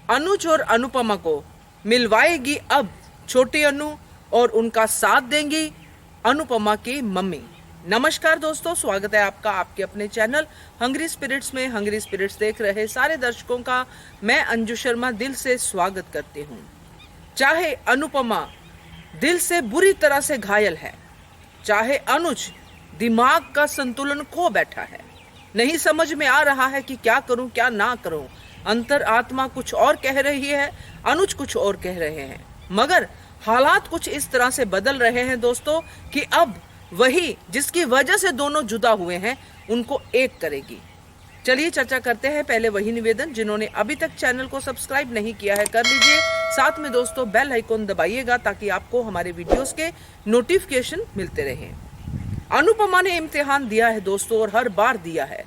अनुज और अनुपमा को मिलवाएगी अब छोटी अनु और उनका साथ देंगी अनुपमा की मम्मी। नमस्कार दोस्तों, स्वागत है आपका आपके अपने चैनल हंग्री स्पिरिट्स में। हंग्री स्पिरिट्स देख रहे सारे दर्शकों का मैं अंजू शर्मा दिल से स्वागत करती हूँ। चाहे अनुपमा दिल से बुरी तरह से घायल है, चाहे अनुज दिमाग का संतुलन खो बैठा है, नहीं समझ में आ रहा है कि क्या करूं क्या ना करूं, अंतर आत्मा कुछ और कह रही है, अनुज कुछ और कह रहे हैं, मगर हालात कुछ इस तरह से बदल रहे हैं दोस्तों कि अब वही जिसकी वजह से दोनों जुदा हुए हैं उनको एक करेगी। चलिए चर्चा करते हैं। पहले वही निवेदन, जिन्होंने अभी तक चैनल को सब्सक्राइब नहीं किया है कर लीजिए, साथ में दोस्तों बेल आइकॉन दबाइएगा ताकि आपको हमारे वीडियोस के नोटिफिकेशन मिलते रहें। अनुपमा ने इम्तिहान दिया है दोस्तों, और हर बार दिया है।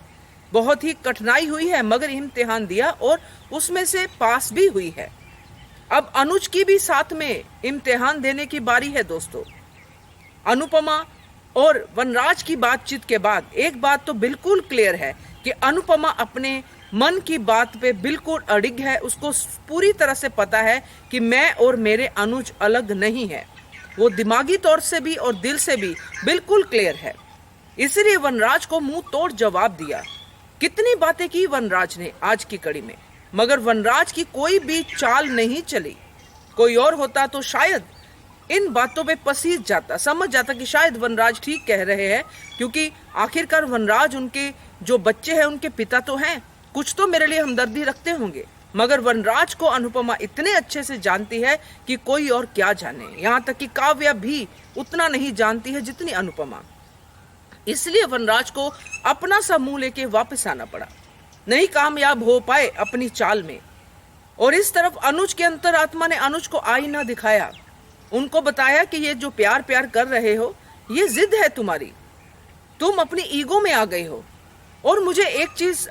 बहुत ही कठिनाई हुई है मगर इम्तिहान दिया और उसमें से पास भी हुई है। अब अनुज की भी साथ में इम्तिहान देने की बारी है दोस्तों। अनुपमा और वनराज की बातचीत के बाद एक बात तो बिल्कुल क्लियर है कि अनुपमा अपने मन की बात पे बिल्कुल अड़िग है। उसको पूरी तरह से पता है कि मैं और मेरे अनुज अलग नहीं है। वो दिमागी तौर से भी और दिल से भी बिल्कुल क्लियर है। इसलिए वनराज को मुंह तोड़ जवाब दिया। कितनी बातें की वनराज ने आज की कड़ी में, मगर वनराज की कोई भी चाल नहीं चली। कोई और होता तो शायद इन बातों पे पसीज जाता, समझ जाता कि शायद वनराज ठीक कह रहे हैं, क्योंकि आखिरकार वनराज उनके जो बच्चे हैं उनके पिता तो हैं, कुछ तो मेरे लिए हमदर्दी रखते होंगे। मगर वनराज को अनुपमा इतने अच्छे से जानती है कि कोई और क्या जाने, यहाँ तक कि काव्या भी उतना नहीं जानती है जितनी अनुपमा। इसलिए वनराज को अपना सा मुंह लेके वापस आना पड़ा, नहीं कामयाब हो पाए अपनी चाल में। और इस तरफ अनुज के अंतरात्मा ने अनुज को आईना दिखाया, उनको बताया कि ये जो प्यार प्यार कर रहे हो ये जिद है तुम्हारी, तुम अपनी ईगो में आ गए हो। और मुझे एक चीज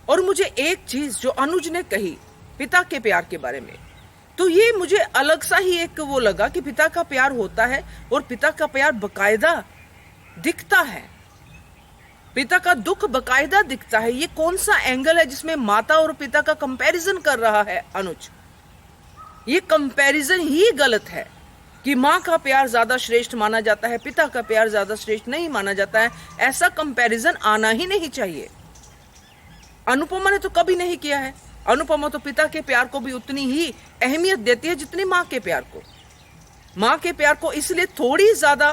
और मुझे एक चीज जो अनुज ने कही पिता के प्यार के बारे में, तो ये मुझे अलग सा ही एक वो लगा कि पिता का प्यार होता है और पिता का प्यार बकायदा दिखता है, पिता का दुख बकायदा दिखता है। ये कौन सा एंगल है जिसमें माता और पिता का कंपैरिजन कर रहा है अनुज? ये कंपैरिजन ही गलत है कि माँ का प्यार ज्यादा श्रेष्ठ माना जाता है, पिता का प्यार ज्यादा श्रेष्ठ नहीं माना जाता है। ऐसा कंपैरिजन आना ही नहीं चाहिए। अनुपमा ने तो कभी नहीं किया है। अनुपमा तो पिता के प्यार को भी उतनी ही अहमियत देती है जितनी माँ के प्यार को। माँ के प्यार को इसलिए थोड़ी ज्यादा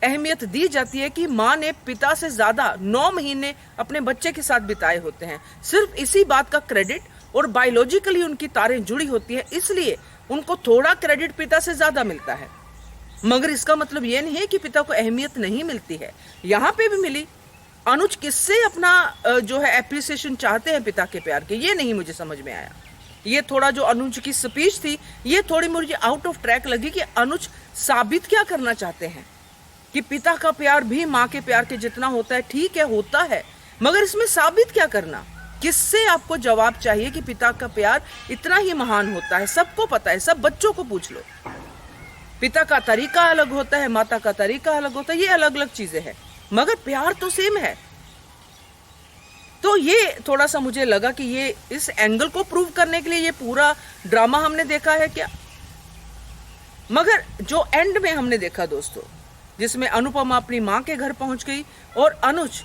अहमियत दी जाती है कि माँ ने पिता से ज्यादा 9 महीने अपने बच्चे के साथ बिताए होते हैं। सिर्फ इसी बात का क्रेडिट, और बायोलॉजिकली उनकी तारें जुड़ी होती है, इसलिए उनको थोड़ा क्रेडिट पिता से ज्यादा मिलता है। मगर इसका मतलब ये नहीं है कि पिता को अहमियत नहीं मिलती है, यहाँ पे भी मिली। अनुज किससे अपना जो है एप्रिसिएशन चाहते हैं पिता के प्यार के, ये नहीं मुझे समझ में आया। ये थोड़ा जो अनुज की स्पीच थी ये थोड़ी मुझे आउट ऑफ ट्रैक लगी कि अनुज साबित क्या करना चाहते हैं कि पिता का प्यार भी माँ के प्यार के जितना होता है। ठीक है, होता है, मगर इसमें साबित क्या करना? किससे आपको जवाब चाहिए कि पिता का प्यार इतना ही महान होता है? सबको पता है, सब बच्चों को पूछ लो। पिता का तरीका अलग होता है, माता का तरीका अलग होता है, ये अलग अलग चीजें हैं, मगर प्यार तो सेम है। तो ये थोड़ा सा मुझे लगा कि ये इस एंगल को प्रूव करने के लिए ये पूरा ड्रामा हमने देखा है क्या? मगर जो एंड में हमने देखा दोस्तों, जिसमें अनुपमा अपनी माँ के घर पहुंच गई और अनुज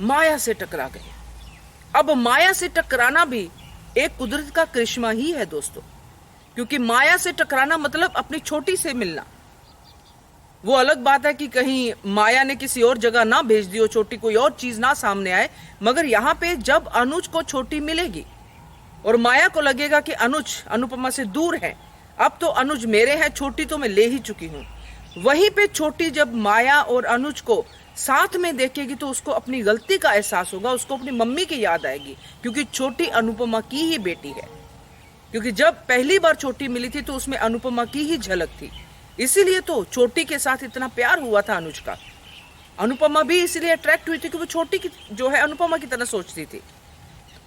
माया से टकरा गए। अब माया से टकराना भी एक कुदरत का करिश्मा ही है दोस्तों, क्योंकि माया से टकराना मतलब अपनी छोटी से मिलना। वो अलग बात है कि कहीं माया ने किसी और जगह ना भेज दी हो, छोटी कोई और चीज ना सामने आए, मगर यहाँ पे जब अनुज को छोटी मिलेगी और माया को लगेगा कि अनुज अनुपमा से दूर है, अब तो अनुज मेरे हैं, छोटी तो मैं ले ही चुकी हूँ। वहीं पे छोटी जब माया और अनुज को साथ में देखेगी तो उसको अपनी गलती का एहसास होगा, उसको अपनी मम्मी की याद आएगी, क्योंकि छोटी अनुपमा की ही बेटी है। क्योंकि जब पहली बार छोटी मिली थी तो उसमें अनुपमा की ही झलक थी, इसीलिए तो छोटी के साथ इतना प्यार हुआ था अनुज का। अनुपमा भी इसलिए अट्रैक्ट हुई थी कि वो छोटी की जो है अनुपमा की तरह सोचती थी।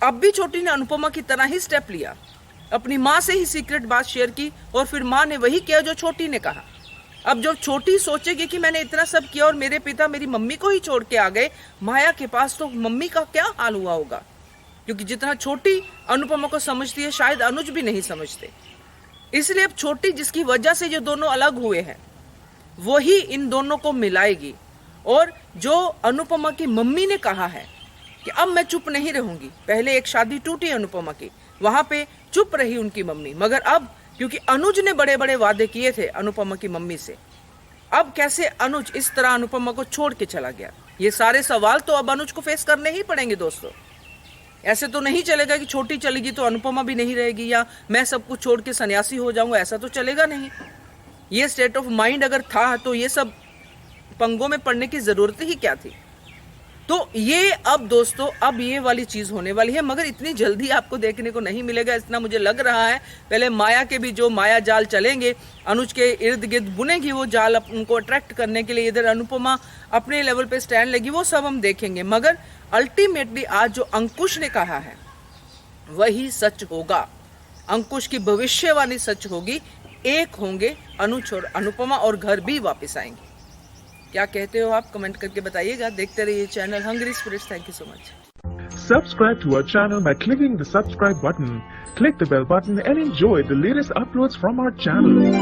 अब भी छोटी ने अनुपमा की तरह ही स्टेप लिया, अपनी माँ से ही सीक्रेट बात शेयर की और फिर माँ ने वही किया जो छोटी ने कहा। अब जब छोटी सोचेगी कि मैंने इतना सब किया और मेरे पिता मेरी मम्मी को ही छोड़ के आ गए, माया के पास तो मम्मी का क्या हाल हुआ होगा। क्योंकि जितना छोटी अनुपमा को समझती है शायद अनुज भी नहीं समझते। इसलिए अब छोटी जिसकी वजह से ये दोनों अलग हुए हैं वही इन दोनों को मिलाएगी। और जो अनुपमा की मम्मी ने कहा है कि अब मैं चुप नहीं रहूंगी, पहले एक शादी टूटी अनुपमा की, वहां पे चुप रही उनकी मम्मी, मगर अब क्योंकि अनुज ने बड़े बड़े वादे किए थे अनुपमा की मम्मी से, अब कैसे अनुज इस तरह अनुपमा को छोड़ के चला गया, ये सारे सवाल तो अब अनुज को फेस करने ही पड़ेंगे दोस्तों। ऐसे तो नहीं चलेगा कि छोटी चलेगी तो अनुपमा भी नहीं रहेगी या मैं सब कुछ छोड़ के सन्यासी हो जाऊंगा, ऐसा तो चलेगा नहीं। ये स्टेट ऑफ माइंड अगर था तो ये सब पंगों में पड़ने की जरूरत ही क्या थी। तो ये अब दोस्तों अब ये वाली चीज होने वाली है, मगर इतनी जल्दी आपको देखने को नहीं मिलेगा इतना मुझे लग रहा है। पहले माया के भी जो माया जाल चलेंगे, अनुज के इर्द गिर्द बुनेगी वो जाल उनको अट्रैक्ट करने के लिए, इधर अनुपमा अपने लेवल पे स्टैंड लेगी, वो सब हम देखेंगे। मगर अल्टीमेटली आज जो अंकुश ने कहा है वही सच होगा, अंकुश की भविष्यवाणी सच होगी, एक होंगे अनुज और अनुपमा और घर भी वापस आएंगे। क्या कहते हो आप, कमेंट करके बताइएगा। देखते रहिए channel Hungry Spirits. Thank you so much. Subscribe to our channel by clicking the subscribe button. Click the bell button and enjoy the latest uploads from our channel.